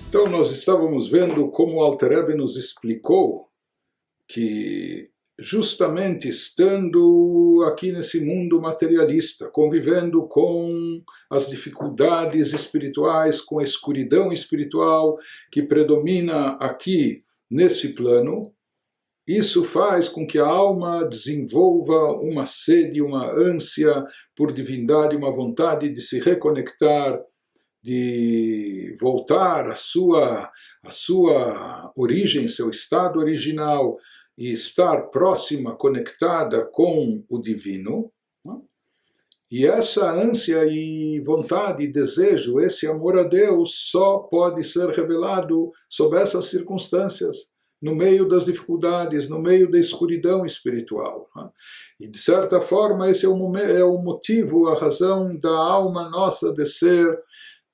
Então, nós estávamos vendo como o Alter Rebbe nos explicou que, justamente estando aqui nesse mundo materialista, convivendo com as dificuldades espirituais, com a escuridão espiritual que predomina aqui nesse plano, isso faz com que a alma desenvolva uma sede, uma ânsia por divindade, uma vontade de se reconectar, de voltar à sua origem, seu estado original, e estar próxima, conectada com o divino. E essa ânsia e vontade e desejo, esse amor a Deus, só pode ser revelado sob essas circunstâncias, no meio das dificuldades, no meio da escuridão espiritual. E, de certa forma, esse é o motivo, a razão da alma nossa de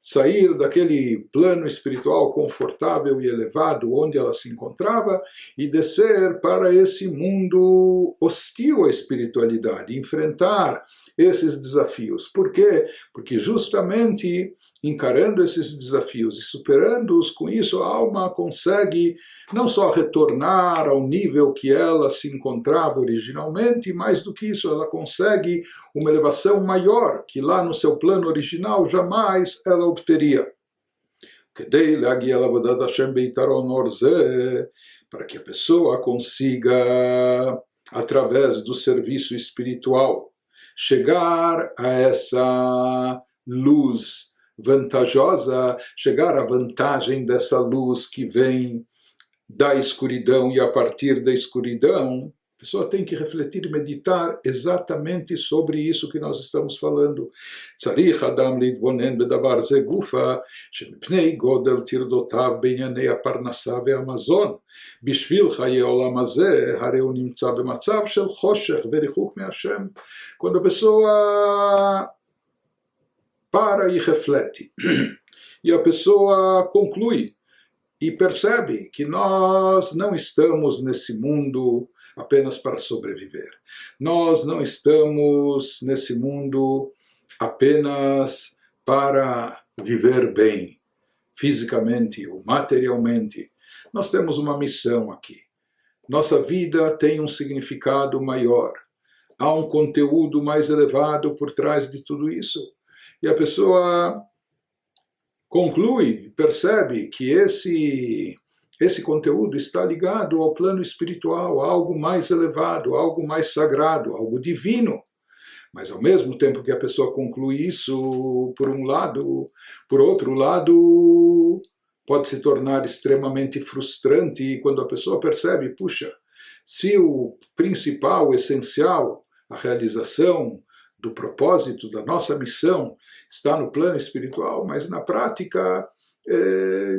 sair daquele plano espiritual confortável e elevado onde ela se encontrava e descer para esse mundo hostil à espiritualidade, enfrentar esses desafios. Por quê? Porque justamente encarando esses desafios e superando-os, com isso a alma consegue não só retornar ao nível que ela se encontrava originalmente, mais do que isso, ela consegue uma elevação maior, que lá no seu plano original jamais ela obteria. Para que a pessoa consiga, através do serviço espiritual, chegar a essa luz vantajosa, chegar à vantagem dessa luz que vem da escuridão, e a partir da escuridão, a pessoa tem que refletir e meditar exatamente sobre isso que nós estamos falando. Tzarich Adam להתבונן בדבר זה גופה, שמפני גודל טרדותיו בענייני הפרנסה והמזון, בשביל חיי העולם הזה, הרי הוא נמצא במצב של חושך וריחוק מהשם. Quando a pessoa para e reflete, e a pessoa conclui e percebe que nós não estamos nesse mundo apenas para sobreviver. Nós não estamos nesse mundo apenas para viver bem, fisicamente ou materialmente. Nós temos uma missão aqui. Nossa vida tem um significado maior. Há um conteúdo mais elevado por trás de tudo isso. E a pessoa conclui, percebe que esse conteúdo está ligado ao plano espiritual, a algo mais elevado, a algo mais sagrado, algo divino. Mas ao mesmo tempo que a pessoa conclui isso, por um lado, por outro lado, pode se tornar extremamente frustrante quando a pessoa percebe, puxa, se o principal, o essencial, a realização do propósito da nossa missão está no plano espiritual, mas na prática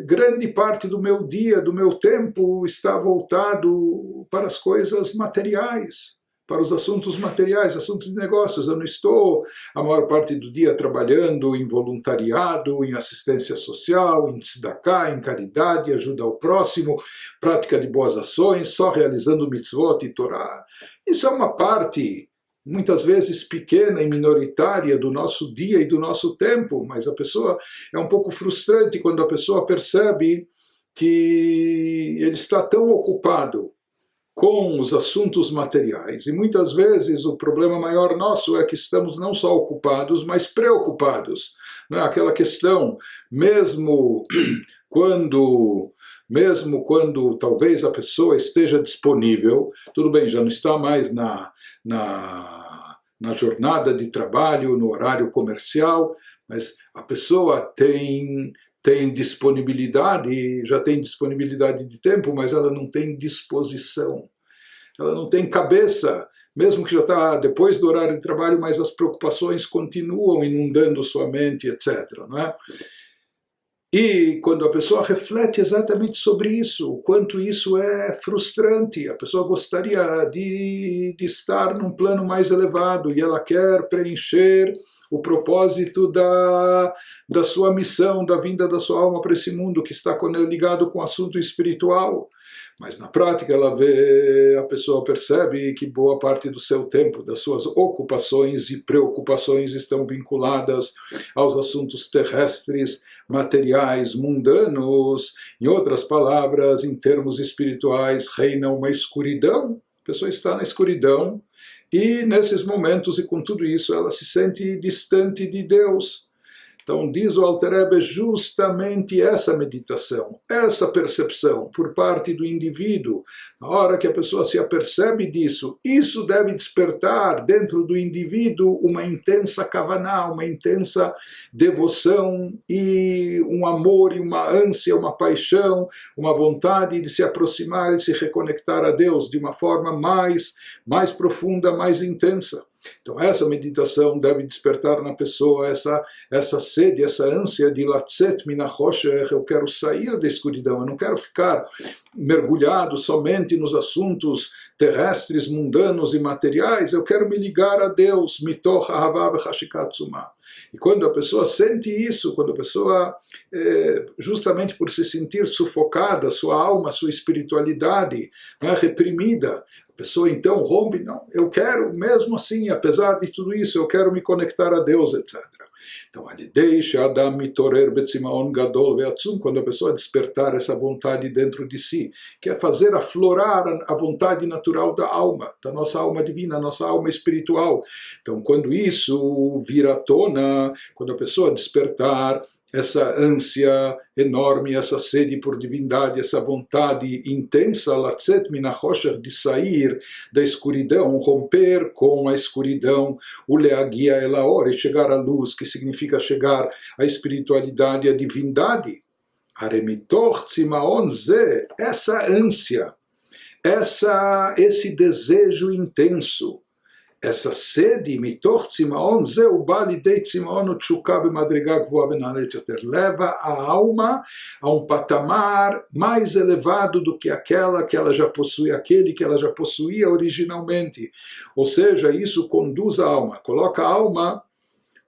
grande parte do meu dia, do meu tempo está voltado para as coisas materiais, para os assuntos materiais, assuntos de negócios. Eu não estou a maior parte do dia trabalhando em voluntariado, em assistência social, em tzedakah, em caridade, ajuda ao próximo, prática de boas ações, só realizando mitzvot e Torá. Isso é uma parte muitas vezes pequena e minoritária do nosso dia e do nosso tempo, mas a pessoa é um pouco frustrante quando a pessoa percebe que ele está tão ocupado com os assuntos materiais, e muitas vezes o problema maior nosso é que estamos não só ocupados, mas preocupados. Não é? Aquela questão, mesmo quando talvez a pessoa esteja disponível, tudo bem, já não está mais na jornada de trabalho, no horário comercial, mas a pessoa tem disponibilidade, já tem disponibilidade de tempo, mas ela não tem disposição, ela não tem cabeça, mesmo que já está depois do horário de trabalho, mas as preocupações continuam inundando sua mente, etc. Não é? E quando a pessoa reflete exatamente sobre isso, o quanto isso é frustrante, a pessoa gostaria de estar num plano mais elevado e ela quer preencher o propósito da sua missão, da vinda da sua alma para esse mundo que está ligado com o assunto espiritual. Mas na prática ela vê, a pessoa percebe que boa parte do seu tempo, das suas ocupações e preocupações estão vinculadas aos assuntos terrestres, materiais, mundanos. Em outras palavras, em termos espirituais, reina uma escuridão. A pessoa está na escuridão e nesses momentos e com tudo isso ela se sente distante de Deus. Então diz o Alter Rebbe justamente essa meditação, essa percepção por parte do indivíduo. Na hora que a pessoa se apercebe disso, isso deve despertar dentro do indivíduo uma intensa kavaná, uma intensa devoção e um amor e uma ânsia, uma paixão, uma vontade de se aproximar e se reconectar a Deus de uma forma mais profunda, mais intensa. Então essa meditação deve despertar na pessoa essa sede, essa ânsia de latzet minachosher, eu quero sair da escuridão, eu não quero ficar mergulhado somente nos assuntos terrestres, mundanos e materiais, eu quero me ligar a Deus, mitoch ahavah v'chashikat tzumah. E quando a pessoa sente isso, quando a pessoa, justamente por se sentir sufocada, sua alma, sua espiritualidade, reprimida, a pessoa então rompe, não, eu quero mesmo assim, apesar de tudo isso, eu quero me conectar a Deus, etc. Então, quando a pessoa despertar essa vontade dentro de si, que é fazer aflorar a vontade natural da alma, da nossa alma divina, nossa alma espiritual. Então, quando isso vir à tona, quando a pessoa despertar essa ânsia enorme, essa sede por divindade, essa vontade intensa, latzet minachosher, de sair da escuridão, romper com a escuridão, o leagia elaor, e chegar à luz, que significa chegar à espiritualidade, à divindade. Aremitor tzimaon ze, essa ânsia, esse desejo intenso, essa sede, mitor tzimaon zeu bali dei tzimaon utshuka b'madriga gvoa benalet yoter, leva a alma a um patamar mais elevado do que aquela que ela já possui, aquele que ela já possuía originalmente. Ou seja, isso conduz a alma, coloca a alma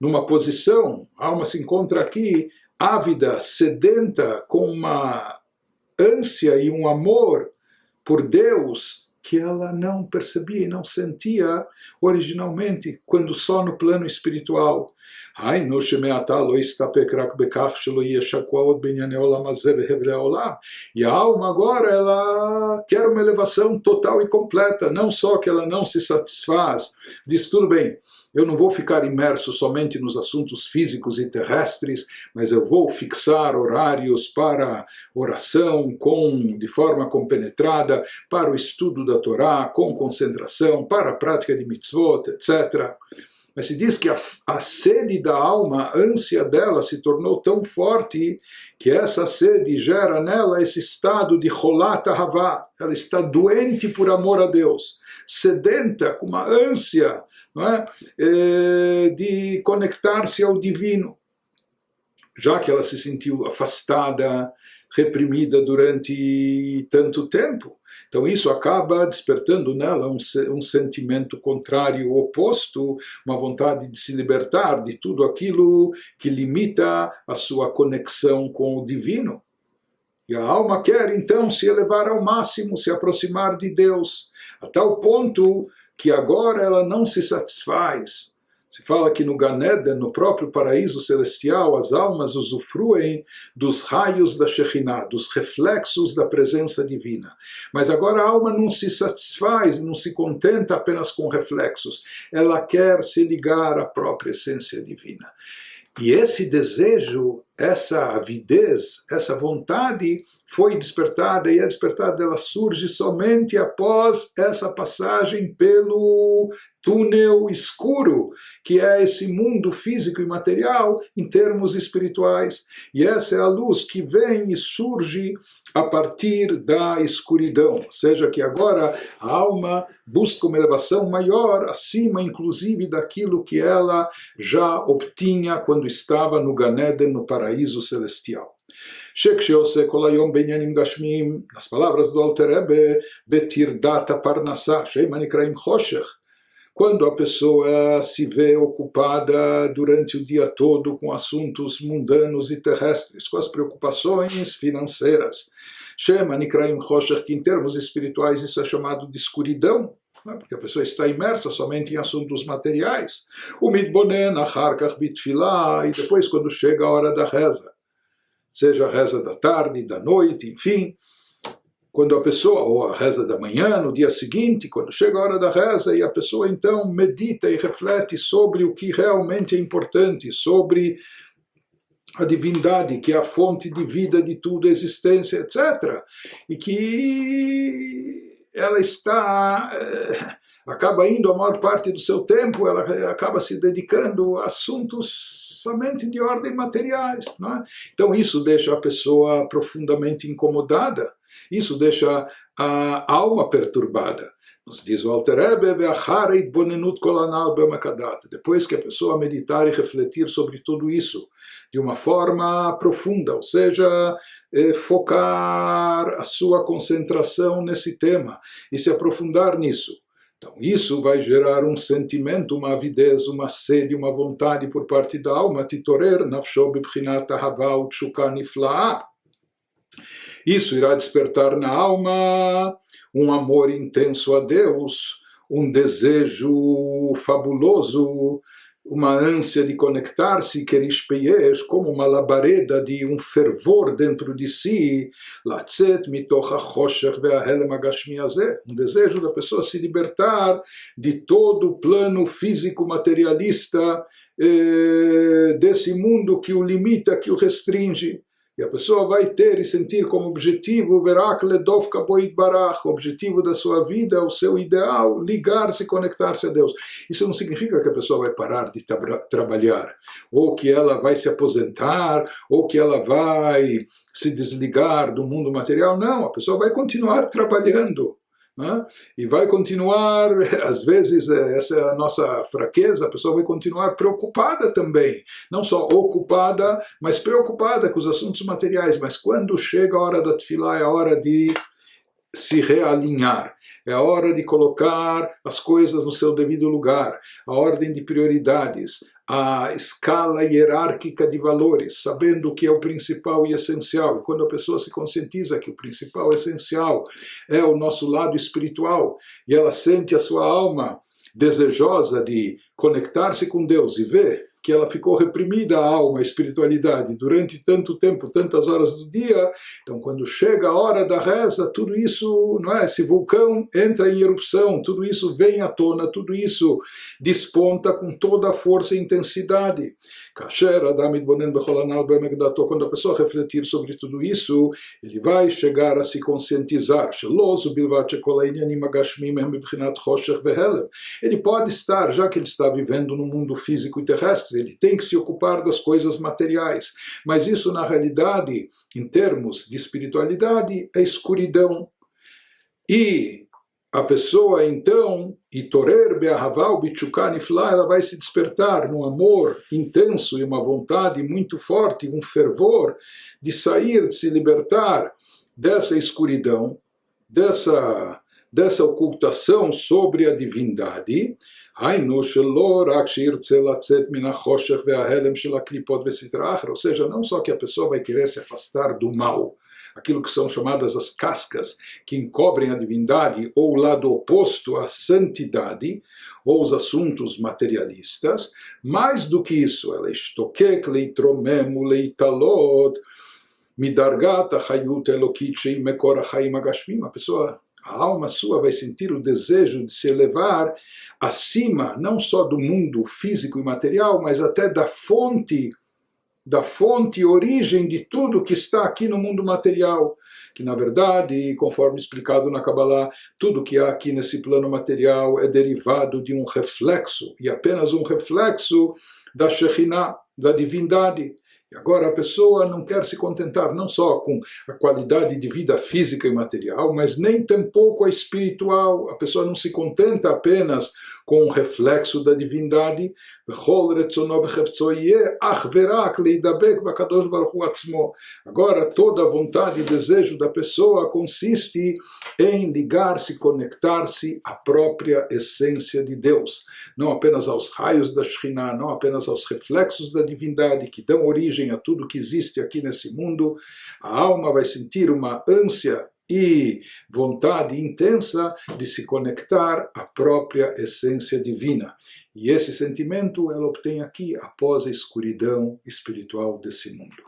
numa posição, a alma se encontra aqui, ávida, sedenta, com uma ânsia e um amor por Deus, que ela não percebia e não sentia originalmente, quando só no plano espiritual. E a alma agora, ela quer uma elevação total e completa, não só que ela não se satisfaz, diz tudo bem, eu não vou ficar imerso somente nos assuntos físicos e terrestres, mas eu vou fixar horários para oração de forma compenetrada, para o estudo da Torá com concentração, para a prática de mitzvot, etc. Mas se diz que a sede da alma, a ânsia dela se tornou tão forte que essa sede gera nela esse estado de cholat ahavá. Ela está doente por amor a Deus, sedenta, com uma ânsia, não é? De conectar-se ao divino, já que ela se sentiu afastada, reprimida durante tanto tempo. Então isso acaba despertando nela um sentimento contrário, oposto, uma vontade de se libertar de tudo aquilo que limita a sua conexão com o divino. E a alma quer então se elevar ao máximo, se aproximar de Deus, a tal ponto que agora ela não se satisfaz. Se fala que no Gan Eden, no próprio paraíso celestial, as almas usufruem dos raios da Shekhinah, dos reflexos da presença divina. Mas agora a alma não se satisfaz, não se contenta apenas com reflexos. Ela quer se ligar à própria essência divina. E esse desejo, essa avidez, essa vontade foi despertada, e a despertada ela surge somente após essa passagem pelo túnel escuro, que é esse mundo físico e material em termos espirituais. E essa é a luz que vem e surge a partir da escuridão. Ou seja, que agora a alma busca uma elevação maior, acima inclusive daquilo que ela já obtinha quando estava no Gan Eden, no paraíso celestial. Nas palavras do Alter Rebbe, betirdat parnassah, sheima nikraim choshech, quando a pessoa se vê ocupada durante o dia todo com assuntos mundanos e terrestres, com as preocupações financeiras, Shema Nikraim Choshech, que em termos espirituais isso é chamado de escuridão, porque a pessoa está imersa somente em assuntos materiais. O Midbonen, Acharkach Bitfilah, e depois quando chega a hora da reza, seja a reza da tarde, da noite, enfim, quando a pessoa, ou a reza da manhã, no dia seguinte, quando chega a hora da reza, e a pessoa então medita e reflete sobre o que realmente é importante, sobre a divindade, que é a fonte de vida de tudo, a existência, etc. E que ela acaba indo a maior parte do seu tempo, ela acaba se dedicando a assuntos somente de ordem materiais. Não é? Então isso deixa a pessoa profundamente incomodada, isso deixa a alma perturbada. Nos diz o Alter Rebbe, depois que a pessoa meditar e refletir sobre tudo isso de uma forma profunda, ou seja, focar a sua concentração nesse tema e se aprofundar nisso. Então isso vai gerar um sentimento, uma avidez, uma sede, uma vontade por parte da alma, titorer nafsho bibchinat ahava u'tshuka nifla'a. Isso irá despertar na alma um amor intenso a Deus, um desejo fabuloso, uma ânsia de conectar-se, kerishpeyesh, como uma labareda de um fervor dentro de si, latzet mitoch hachoshech ve'ahelem hagashmi hazeh, um desejo da pessoa se libertar de todo o plano físico materialista desse mundo que o limita, que o restringe. E a pessoa vai ter e sentir como objetivo, verak ledov kaboit barach, o objetivo da sua vida, o seu ideal, ligar-se, conectar-se a Deus. Isso não significa que a pessoa vai parar de trabalhar, ou que ela vai se aposentar, ou que ela vai se desligar do mundo material. Não, a pessoa vai continuar trabalhando. Né? E vai continuar, às vezes, essa é a nossa fraqueza, a pessoa vai continuar preocupada também, não só ocupada, mas preocupada com os assuntos materiais, mas quando chega a hora da tefilá, é a hora de se realinhar, é a hora de colocar as coisas no seu devido lugar, a ordem de prioridades, a escala hierárquica de valores, sabendo o que é o principal e essencial. E quando a pessoa se conscientiza que o principal e essencial é o nosso lado espiritual, e ela sente a sua alma desejosa de conectar-se com Deus e ver que ela ficou reprimida, a alma, a espiritualidade, durante tanto tempo, tantas horas do dia, então quando chega a hora da reza, tudo isso, não é? Esse vulcão entra em erupção, tudo isso vem à tona, tudo isso desponta com toda a força e intensidade. Quando a pessoa refletir sobre tudo isso, ele vai chegar a se conscientizar. Ele pode estar, já que ele está vivendo no mundo físico e terrestre, ele tem que se ocupar das coisas materiais, mas isso na realidade, em termos de espiritualidade, é escuridão. E a pessoa então, itorer be'ahaval bichukan ifla, ela vai se despertar num amor intenso e uma vontade muito forte, um fervor de sair, de se libertar dessa escuridão, dessa ocultação sobre a divindade. Ou seja, não só que a pessoa vai querer se afastar do mal, aquilo que são chamadas as cascas que encobrem a divindade, ou o lado oposto, a santidade, ou os assuntos materialistas. Mais do que isso, ela estokek leitromem leitalot midargat achayut elokit sheim mekor achaim agashmim. A pessoa, a alma sua vai sentir o desejo de se elevar acima, não só do mundo físico e material, mas até da fonte e origem de tudo que está aqui no mundo material. Que na verdade, conforme explicado na Kabbalah, tudo que há aqui nesse plano material é derivado de um reflexo, e apenas um reflexo da Shekhinah, da divindade. E agora a pessoa não quer se contentar não só com a qualidade de vida física e material, mas nem tampouco a espiritual. A pessoa não se contenta apenas com o reflexo da divindade. Agora toda a vontade e desejo da pessoa consiste em ligar-se, conectar-se à própria essência de Deus. Não apenas aos raios da Shekhinah, não apenas aos reflexos da divindade que dão origem origem a tudo que existe aqui nesse mundo, a alma vai sentir uma ânsia e vontade intensa de se conectar à própria essência divina. E esse sentimento ela obtém aqui após a escuridão espiritual desse mundo.